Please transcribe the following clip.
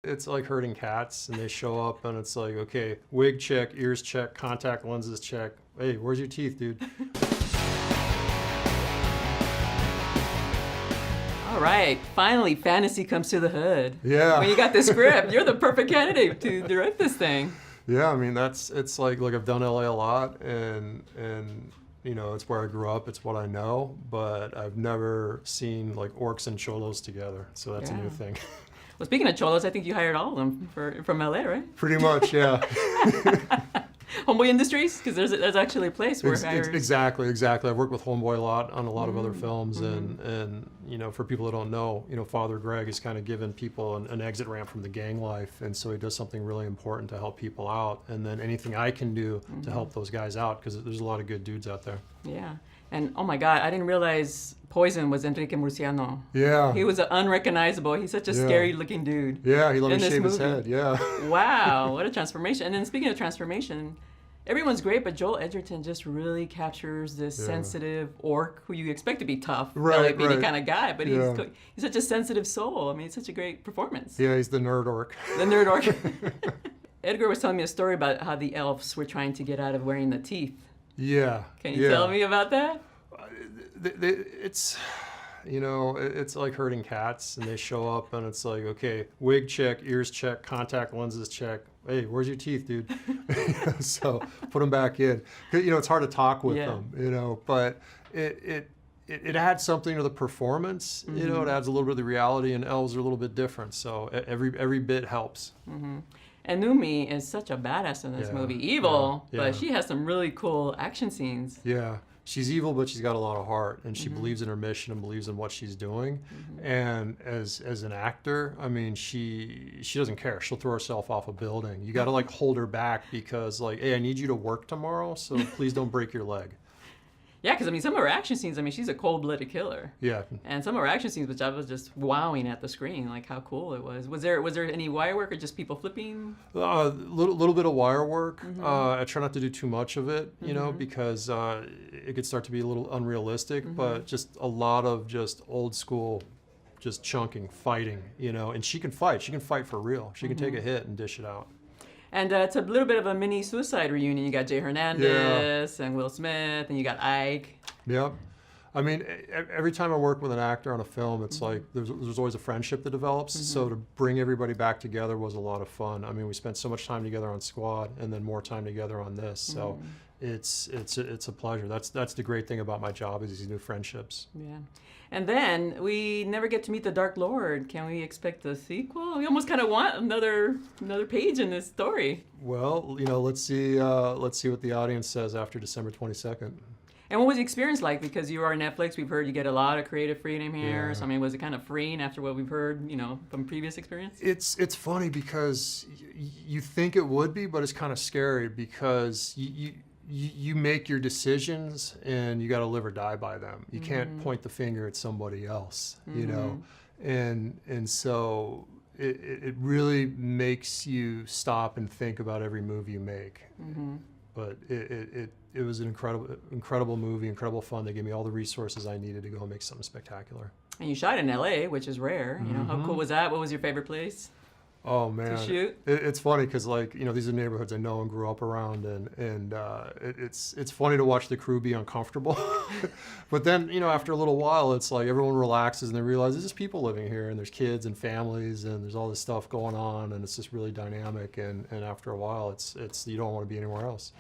It's like herding cats, and they show up and it's like, okay, wig check, ears check, contact lenses check. Hey, where's your teeth, dude? All right, finally, fantasy comes to the hood. Yeah. When you got the script, you're the perfect candidate to direct this thing. Yeah, I mean, it's like I've done LA a lot, and you know, it's where I grew up, it's what I know, but I've never seen like orcs and cholos together, so that's a new thing. Well, speaking of cholos, I think you hired all of them from LA, right? Pretty much, yeah. Homeboy Industries, because there's actually a place where Exactly. I've worked with Homeboy a lot on a lot of other films, and you know, for people that don't know, you know, Father Greg is kind of giving people an exit ramp from the gang life, and so he does something really important to help people out, and then anything I can do to help those guys out, because there's a lot of good dudes out there. Yeah, and oh my God, I didn't realize Poison was Enrique Murciano. Yeah. He was unrecognizable. He's such a scary looking dude. Yeah, he let me shave his head. Yeah. Wow, what a transformation. And then speaking of transformation, everyone's great, but Joel Edgerton just really captures this sensitive orc who you expect to be tough, right. kind of guy, but he's such a sensitive soul. I mean, it's such a great performance. Yeah, he's the nerd orc. The nerd orc. Edgar was telling me a story about how the elves were trying to get out of wearing the teeth. Yeah. Can you tell me about that? It's, you know, it's like herding cats, and they show up and it's like, okay, wig check, ears check, contact lenses check. Hey, where's your teeth, dude? So put them back in. You know, it's hard to talk with them, you know, but it adds something to the performance. You know, it adds a little bit of the reality, and elves are a little bit different. So every bit helps. And Numi is such a badass in this movie. Evil, but she has some really cool action scenes. Yeah. She's evil, but she's got a lot of heart, and she believes in her mission and believes in what she's doing. And as an actor, I mean, she doesn't care. She'll throw herself off a building. You got to like hold her back, because like, hey, I need you to work tomorrow, so please don't break your leg. Yeah, because I mean, some of her action scenes, I mean, she's a cold-blooded killer. Yeah. And some of her action scenes, which I was just wowing at the screen, like how cool it was. Was there any wire work or just people flipping? Little bit of wire work. I try not to do too much of it, you know, because it could start to be a little unrealistic. But just a lot of just old school, just chunking, fighting, you know. And she can fight. She can fight for real. She can take a hit and dish it out. And it's a little bit of a mini Suicide reunion. You got Jay Hernandez and Will Smith, and you got Ike. Yep. I mean, every time I work with an actor on a film, it's like there's always a friendship that develops. So to bring everybody back together was a lot of fun. I mean, we spent so much time together on Squad, and then more time together on this. So it's a pleasure. That's the great thing about my job, is these new friendships. Yeah. And then we never get to meet the Dark Lord. Can we expect a sequel? We almost kind of want another page in this story. Well, you know, let's see what the audience says after December 22nd. And what was the experience like? Because you are on Netflix, we've heard you get a lot of creative freedom here. Yeah. So I mean, was it kind of freeing after what we've heard, you know, from previous experience? It's funny, because you think it would be, but it's kind of scary, because you make your decisions, and you got to live or die by them. You can't point the finger at somebody else, you know, and so it really makes you stop and think about every move you make. But it was an incredible movie, incredible fun. They gave me all the resources I needed to go and make something spectacular. And you shot in LA, which is rare. You know, how cool was that? What was your favorite place? Oh man, to shoot? It's funny, because like, you know, these are neighborhoods I know and grew up around, and it's funny to watch the crew be uncomfortable. But then, you know, after a little while, it's like everyone relaxes and they realize there's just people living here, and there's kids and families, and there's all this stuff going on, and it's just really dynamic. And after a while, it's you don't want to be anywhere else.